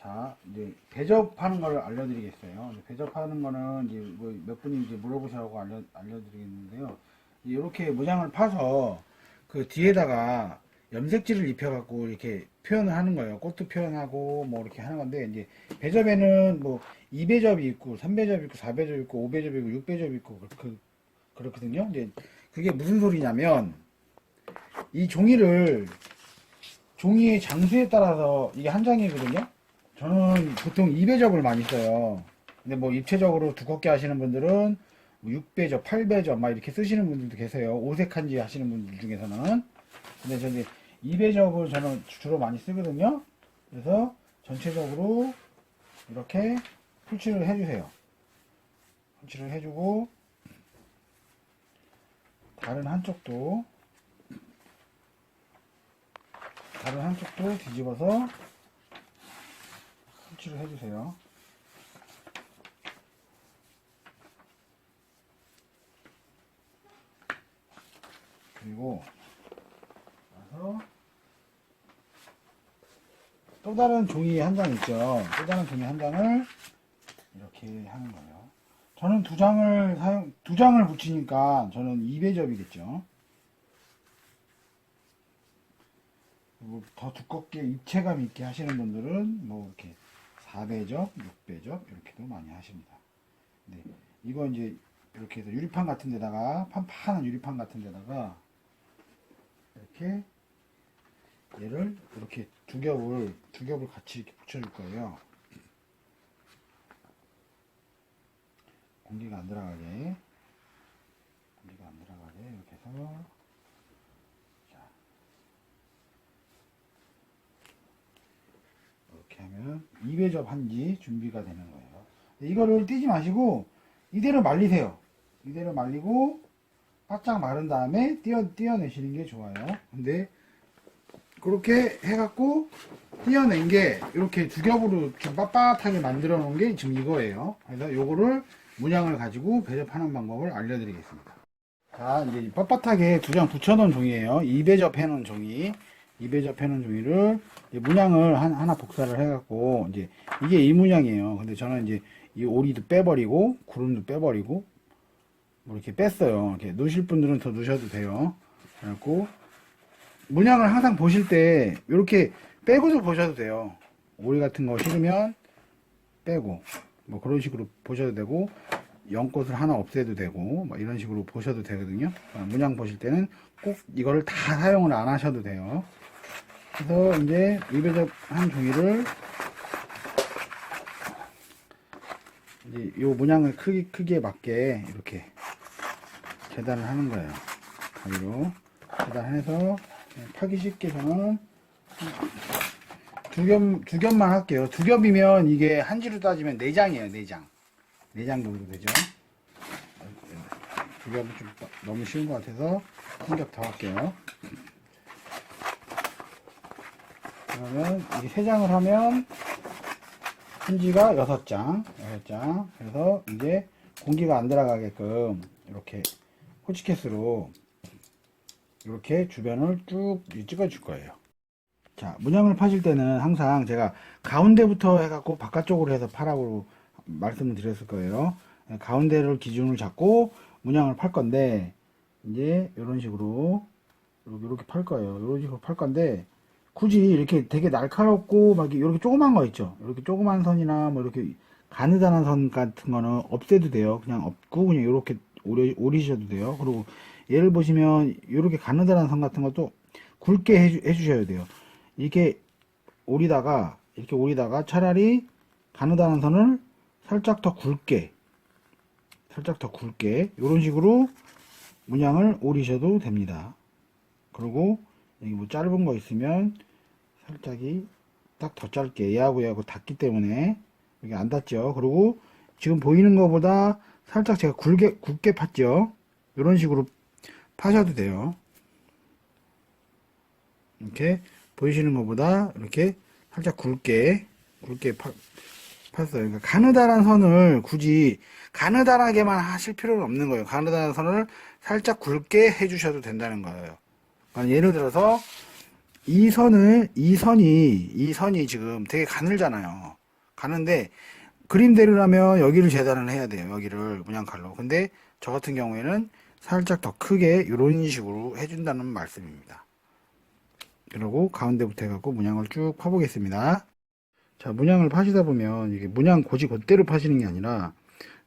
자, 이제 배접하는 걸 알려드리겠어요. 배접하는 거는 이제 뭐 몇 분이 이제 물어보시라고 알려드리겠는데요. 이렇게 모양을 파서 그 뒤에다가 염색지를 입혀갖고 이렇게 표현을 하는 거예요. 꽃도 표현하고 뭐 이렇게 하는 건데, 이제 배접에는 뭐 2배접이 있고 3배접이 있고 4배접이 있고 5배접이 있고 6배접이 있고 그렇거든요. 이제 그게 무슨 소리냐면, 이 종이의 장수에 따라서 이게 한 장이거든요. 저는 보통 2배접을 많이 써요. 근데 뭐 입체적으로 두껍게 하시는 분들은 6배접, 8배접 막 이렇게 쓰시는 분들도 계세요. 오색한지 하시는 분들 중에서는. 근데 저는 2배접을 저는 주로 많이 쓰거든요. 그래서 전체적으로 이렇게 풀칠을 해주세요. 풀칠을 해주고, 다른 한쪽도 뒤집어서 풀칠을 해주세요. 그리고 나서 또 다른 종이 한 장 있죠. 또 다른 종이 한 장을 이렇게 하는 거예요. 저는 두 장을 붙이니까 저는 2배접이겠죠. 그리고 더 두껍게 입체감 있게 하시는 분들은 뭐 이렇게 4배접, 6배접 이렇게도 많이 하십니다. 네, 이거 이제 이렇게 해서 유리판 같은 데다가, 판판한 유리판 같은 데다가 이렇게 얘를 이렇게 두 겹을 같이 이렇게 붙여줄 거예요. 공기가 안 들어가게 이렇게 해서, 자, 이렇게 하면 2배접 한지 준비가 되는 거예요. 이거를 띄지 마시고 이대로 말리세요. 이대로 말리고 바짝 마른 다음에 띄어내시는 게 좋아요. 근데 그렇게 해갖고 띄어낸 게 이렇게 두 겹으로 좀 빳빳하게 만들어 놓은 게 지금 이거예요. 그래서 요거를 문양을 가지고 배접하는 방법을 알려드리겠습니다. 자, 이제 빳빳하게 두 장 붙여놓은 종이에요. 2배접 해놓은 종이. 2배접 해놓은 종이를 문양을 하나 복사를 해갖고, 이제 이게 이 문양이에요. 근데 저는 이제 이 오리도 빼버리고 구름도 빼버리고 뭐 이렇게 뺐어요. 이렇게 넣으실 분들은 더 넣으셔도 돼요. 그래갖고 문양을 항상 보실 때 이렇게 빼고도 보셔도 돼요. 오리 같은 거 싫으면 빼고 뭐 그런 식으로 보셔도 되고, 연꽃을 하나 없애도 되고 뭐 이런 식으로 보셔도 되거든요. 문양 보실 때는 꼭 이거를 다 사용을 안 하셔도 돼요. 그래서 이제 2배접 한 종이를 이제 요 문양의 크기에 맞게 이렇게 재단을 하는 거예요. 가위로 재단해서 파기 쉽게 저는 두 겹만 할게요. 두 겹이면 이게 한지로 따지면 4장이에요. 4장 정도 되죠. 두 겹은 좀 너무 쉬운 것 같아서 한 겹 더 할게요. 그러면 이게 3장을 하면 한지가 6장. 그래서 이제 공기가 안 들어가게끔 이렇게 호치켓으로 이렇게 주변을 쭉 찍어줄 거예요. 자, 문양을 파실 때는 항상 제가 가운데부터 해갖고 바깥쪽으로 해서 파라고 말씀을 드렸을 거예요. 가운데를 기준으로 잡고 문양을 팔 건데, 이제 이런 식으로 이렇게 팔 거예요. 이런 식으로 팔 건데, 굳이 이렇게 되게 날카롭고 막 이렇게 조그만 거 있죠. 이렇게 조그만 선이나 뭐 이렇게 가느다란 선 같은 거는 없애도 돼요. 그냥 없고 그냥 이렇게 오리셔도 돼요. 그리고 얘를 보시면 이렇게 가느다란 선 같은 것도 굵게 해주셔야 돼요. 이렇게 오리다가 차라리 가느다란 선을 살짝 더 굵게 이런 식으로 문양을 오리셔도 됩니다. 그리고 여기 뭐 짧은 거 있으면 살짝이 딱 더 짧게, 얘하고 닿기 때문에 여기 안 닿죠. 그리고 지금 보이는 것보다 살짝 제가 굵게 팠죠. 이런 식으로 파셔도 돼요. 이렇게 보이시는 것보다 이렇게 살짝 굵게 팠어요. 그러니까 가느다란 선을 굳이 가느다랗게만 하실 필요는 없는 거예요. 가느다란 선을 살짝 굵게 해주셔도 된다는 거예요. 그러니까 예를 들어서 이 선이 지금 되게 가늘잖아요. 가는데 그림대로라면 여기를 재단을 해야 돼요. 여기를 문양칼로. 근데 저 같은 경우에는 살짝 더 크게 이런 식으로 해준다는 말씀입니다. 그리고 가운데부터 해갖고 문양을 쭉 파보겠습니다. 자, 문양을 파시다 보면 이게 문양 고지 곧대로 파시는 게 아니라,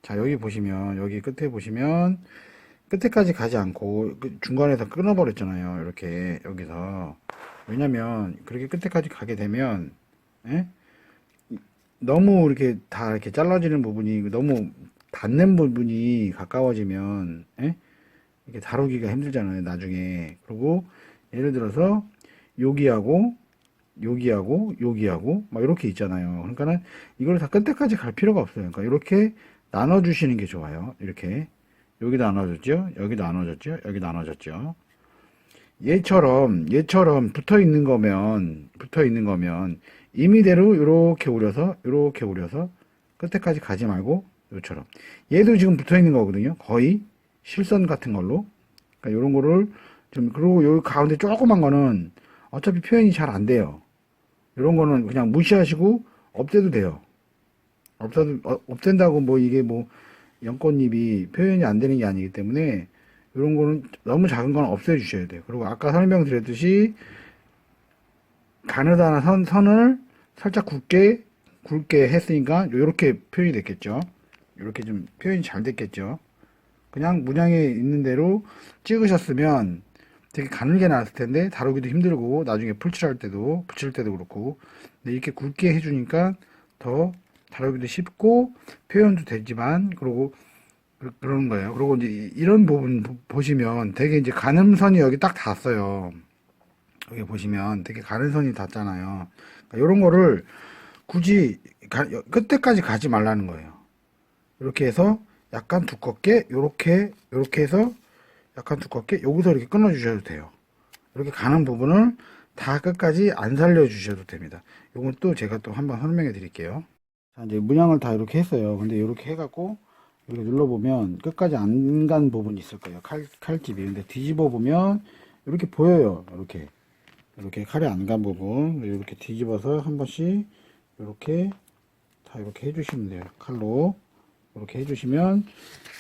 자, 여기 보시면, 여기 끝에 보시면 끝에까지 가지 않고 중간에서 끊어버렸잖아요. 이렇게 여기서. 왜냐면 그렇게 끝에까지 가게 되면, 예? 너무 이렇게 다 이렇게 잘라지는 부분이 너무 닿는 부분이 가까워지면, 예? 이렇게 다루기가 힘들잖아요, 나중에. 그리고 예를 들어서 여기하고 여기하고 막 이렇게 있잖아요. 그러니까는 이걸 다 끝에까지 갈 필요가 없어요. 그러니까 이렇게 나눠 주시는 게 좋아요. 이렇게 여기도 나눠졌죠, 여기도 나눠졌죠, 여기 나눠졌죠. 얘처럼 붙어 있는 거면 임의대로 이렇게 오려서 끝에까지 가지 말고 요처럼. 얘도 지금 붙어 있는 거거든요. 거의 실선 같은 걸로. 그러니까 이런 거를 좀, 그리고 여기 가운데 조그만 거는 어차피 표현이 잘 안 돼요. 이런 거는 그냥 무시하시고 없애도 돼요. 없앤다고 뭐 이게 뭐 연꽃잎이 표현이 안 되는 게 아니기 때문에 이런 거는 너무 작은 건 없애 주셔야 돼요. 그리고 아까 설명드렸듯이 가느다란 선을 살짝 굵게 했으니까 이렇게 표현이 됐겠죠. 이렇게 좀 표현이 잘 됐겠죠. 그냥 문양에 있는 대로 찍으셨으면 되게 가늘게 나왔을 텐데 다루기도 힘들고 나중에 풀칠할 때도 붙일 때도 그렇고, 근데 이렇게 굵게 해주니까 더 다루기도 쉽고 표현도 되지만, 그리고 그러는 거예요. 그리고 이제 이런 부분 보시면 되게 이제 가늠선이 여기 딱 닿았어요. 여기 보시면 되게 가는선이 닿잖아요. 그러니까 이런 거를 굳이 끝에까지 가지 말라는 거예요. 이렇게 해서 약간 두껍게 이렇게 해서 약간 두껍게 여기서 이렇게 끊어 주셔도 돼요. 이렇게 가는 부분을 다 끝까지 안 살려 주셔도 됩니다. 이건 또 제가 또 한번 설명해 드릴게요. 자, 이제 문양을 다 이렇게 했어요. 근데 이렇게 해갖고 이렇게 눌러보면 끝까지 안 간 부분이 있을 거예요. 칼집이. 근데 뒤집어 보면 이렇게 보여요. 이렇게 칼이 안 간 부분 이렇게 뒤집어서 한 번씩 이렇게 다 이렇게 해주시면 돼요. 칼로 이렇게 해주시면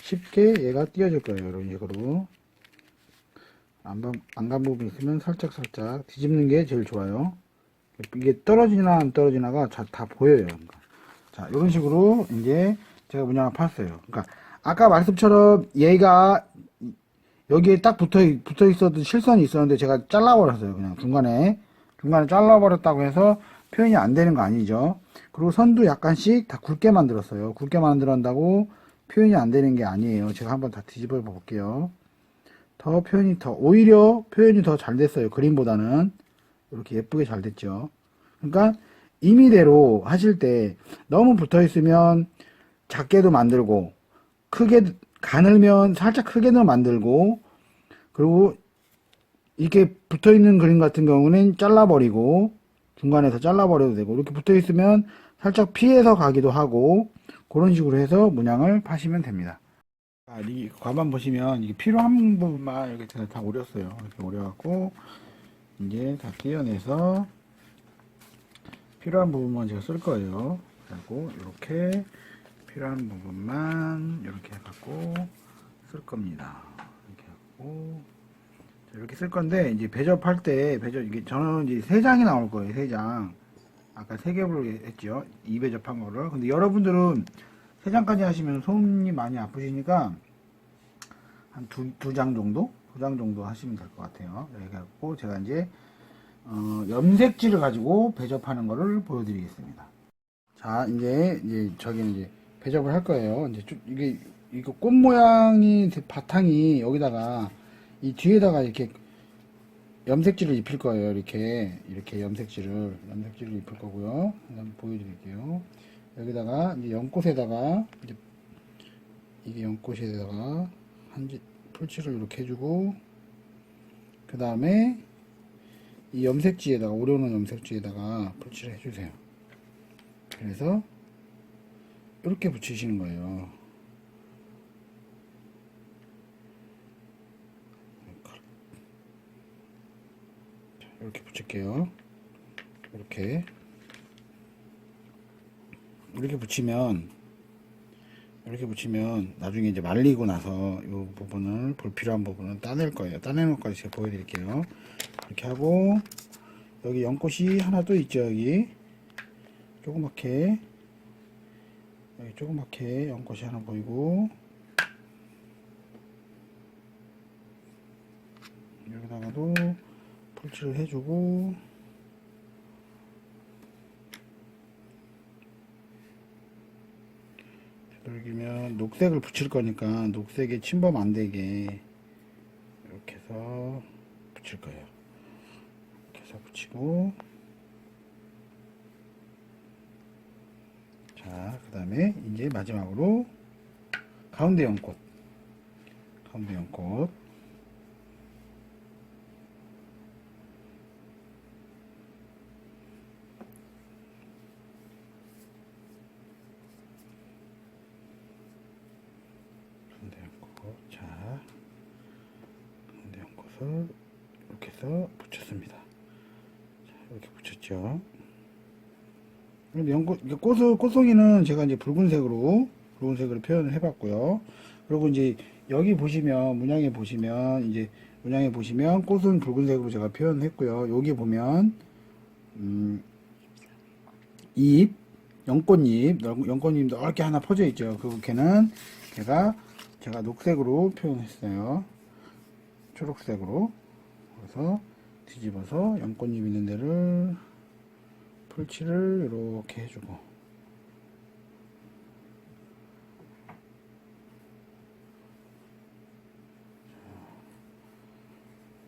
쉽게 얘가 띄어질 거예요. 이런 식으로 안 간 부분 있으면 살짝 뒤집는 게 제일 좋아요. 이게 떨어지나 안 떨어지나가 다 보여요. 그러니까. 자, 이런 식으로 이제 제가 문양을 팠어요. 그러니까 아까 말씀처럼 얘가 여기에 딱 붙어 있었던 실선이 있었는데 제가 잘라버렸어요. 그냥 중간에 잘라버렸다고 해서 표현이 안 되는 거 아니죠. 그리고 선도 약간씩 다 굵게 만들었어요. 굵게 만들었다고 표현이 안 되는 게 아니에요. 제가 한번 다 뒤집어 볼게요. 오히려 표현이 더 잘 됐어요. 그림보다는. 이렇게 예쁘게 잘 됐죠. 그러니까 임의대로 하실 때 너무 붙어 있으면 작게도 만들고, 크게 가늘면 살짝 크게도 만들고, 그리고 이렇게 붙어 있는 그림 같은 경우는 잘라버리고 중간에서 잘라버려도 되고, 이렇게 붙어 있으면 살짝 피해서 가기도 하고, 그런 식으로 해서 문양을 파시면 됩니다. 이 과만 보시면 이게 필요한 부분만 이렇게 제가 다 오렸어요. 이렇게 오려갖고 이제 다 떼어내서 필요한 부분만 제가 쓸 거예요. 그리고 이렇게 필요한 부분만 이렇게 해갖고 쓸 겁니다. 이렇게 하고 이렇게 쓸 건데, 이제 배접할 때 이게 저는 이제 3장이 나올 거예요. 3장. 아까 3겹을 했죠. 2배접한 거를. 근데 여러분들은 3장까지 하시면 손이 많이 아프시니까 한 두 장 정도? 2장 정도 하시면 될 것 같아요. 이렇게 해갖고 제가 이제 염색지를 가지고 배접하는 거를 보여드리겠습니다. 자, 이제 저기는 이제 배접을 할 거예요. 이제 이거 꽃 모양이 바탕이 여기다가 이 뒤에다가 이렇게 염색지를 입힐 거예요. 이렇게 염색지를 입힐 거고요. 한번 보여드릴게요. 여기다가 이제 연꽃에다가 이게 연꽃에다가 풀칠을 이렇게 해주고, 그 다음에 이 염색지에다가 오려놓은 염색지에다가 풀칠을 해주세요. 그래서 이렇게 붙이시는 거예요. 이렇게 붙일게요. 이렇게 이렇게 붙이면 나중에 이제 말리고 나서 이 부분을 불필요한 부분은 따낼 거예요. 따내는 것까지 제가 보여드릴게요. 이렇게 하고 여기 연꽃이 하나 또 있죠. 여기 조그맣게 연꽃이 하나 보이고 여기다가도 풀칠을 해주고 되도록이면 녹색을 붙일 거니까 녹색에 침범 안 되게 이렇게 해서 붙일 거예요. 이렇게 해서 붙이고 자, 그 다음에 이제 마지막으로 가운데 연꽃 자, 가운데 연꽃을 이렇게 해서 붙였습니다. 자, 이렇게 붙였죠. 꽃송이는 제가 이제 붉은색으로 표현을 해봤고요. 그리고 이제 여기 보시면 문양에 보시면 꽃은 붉은색으로 제가 표현을 했고요. 여기 보면 잎, 연꽃잎 넓게 하나 퍼져 있죠. 그 걔는 제가 녹색으로 표현했어요. 초록색으로. 그래서 뒤집어서 연꽃잎 있는 데를 풀칠을 이렇게 해주고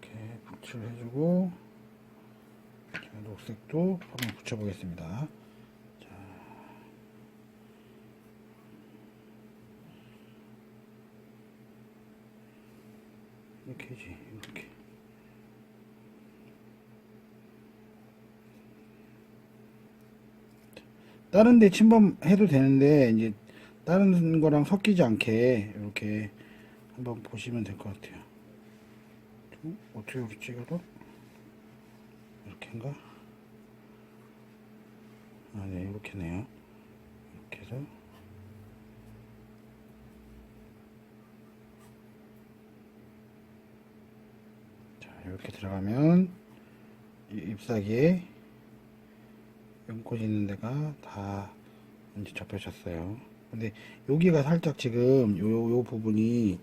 이렇게 풀칠을 해주고 녹색도 한번 붙여보겠습니다. 이렇게지 이렇게 다른 데 침범해도 되는데 이제 다른 거랑 섞이지 않게 이렇게 한번 보시면 될 것 같아요. 어떻게 우리 찍어도 이렇게인가? 아, 네, 이렇게네요. 이렇게 해서 자, 이렇게 들어가면 이 잎사귀에 연꽃 있는 데가 다 이제 접혀졌어요. 근데 여기가 살짝 지금 요 부분이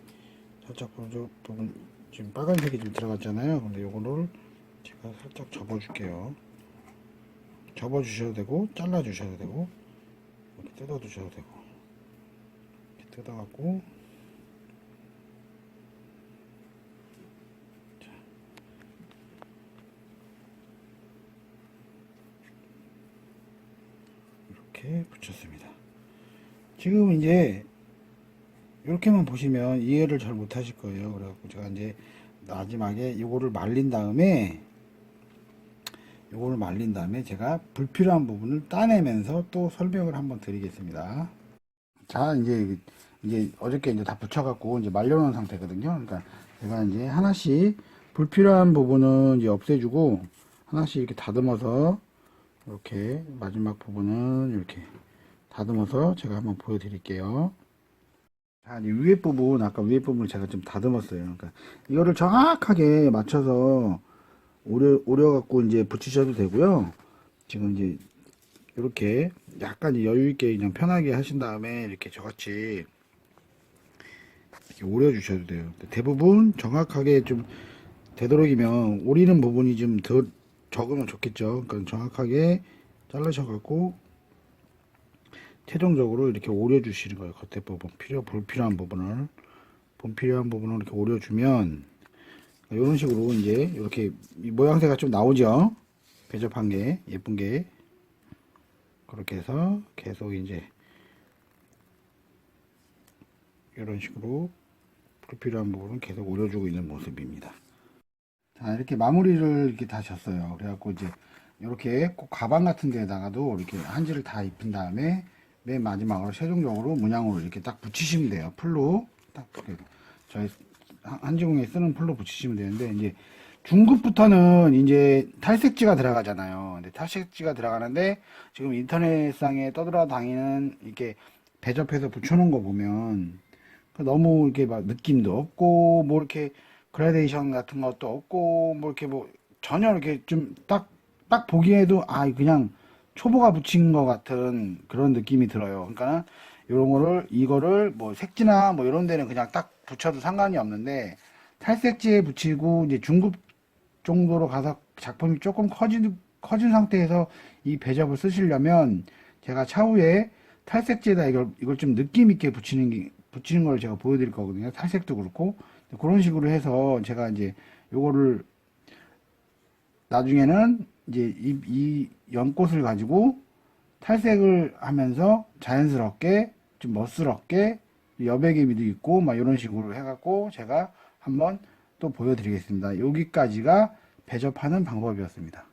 살짝 부분 지금 빨간색이 좀 들어갔잖아요. 근데 요거를 제가 살짝 접어줄게요. 접어주셔도 되고 잘라주셔도 되고 이렇게 뜯어주셔도 되고 이렇게 뜯어갖고 이렇게 붙였습니다. 지금 이제 이렇게만 보시면 이해를 잘 못하실 거예요. 그래갖고 제가 이제 마지막에 요거를 말린 다음에 제가 불필요한 부분을 따내면서 또 설명을 한번 드리겠습니다. 자, 이제 어저께 이제 다 붙여갖고 이제 말려놓은 상태거든요. 그러니까 제가 이제 하나씩 불필요한 부분은 이제 없애주고 하나씩 이렇게 다듬어서 이렇게 마지막 부분은 이렇게 다듬어서 제가 한번 보여드릴게요. 자, 이제 아까 위에 부분을 제가 좀 다듬었어요. 그러니까 이거를 정확하게 맞춰서 오려갖고 이제 붙이셔도 되고요. 지금 이제 이렇게 약간 여유있게 그냥 편하게 하신 다음에 이렇게 저같이 이렇게 오려주셔도 돼요. 대부분 정확하게 좀 되도록이면 오리는 부분이 좀 더 적으면 좋겠죠. 그러니까 정확하게 잘라셔갖고 최종적으로 이렇게 오려주시는 거예요. 겉에 부분 불필요한 부분을 이렇게 오려주면 이런 식으로 이제 이렇게 모양새가 좀 나오죠. 배접한 게 예쁜 게 그렇게 해서 계속 이제 이런 식으로 불필요한 부분은 계속 오려주고 있는 모습입니다. 자, 이렇게 마무리를 이렇게 다 졌어요. 그래갖고 이제 이렇게 꼭 가방 같은 데다가도 이렇게 한지를 다 입힌 다음에 맨 마지막으로 최종적으로 문양으로 이렇게 딱 붙이시면 돼요. 풀로 딱 저희 한지공에 쓰는 풀로 붙이시면 되는데 이제 중급부터는 이제 탈색지가 들어가잖아요. 근데 탈색지가 들어가는데 지금 인터넷상에 떠돌아다니는 이렇게 배접해서 붙여놓은 거 보면 너무 이렇게 막 느낌도 없고 뭐 이렇게 그라데이션 같은 것도 없고 뭐 이렇게 뭐 전혀 이렇게 좀 딱 보기에도 그냥 초보가 붙인 것 같은 그런 느낌이 들어요. 그러니까 이거를 뭐 색지나 뭐 이런 데는 그냥 딱 붙여도 상관이 없는데 탈색지에 붙이고 이제 중급 정도로 가서 작품이 조금 커진 상태에서 이 배접을 쓰시려면 제가 차후에 탈색지에다 이걸 좀 느낌 있게 붙이는 걸 제가 보여드릴 거거든요. 탈색도 그렇고 그런 식으로 해서 제가 이제 요거를 나중에는 이제 이 연꽃을 가지고 탈색을 하면서 자연스럽게 좀 멋스럽게 여백의미도 있고 막 이런 식으로 해갖고 제가 한번 또 보여드리겠습니다. 여기까지가 배접하는 방법이었습니다.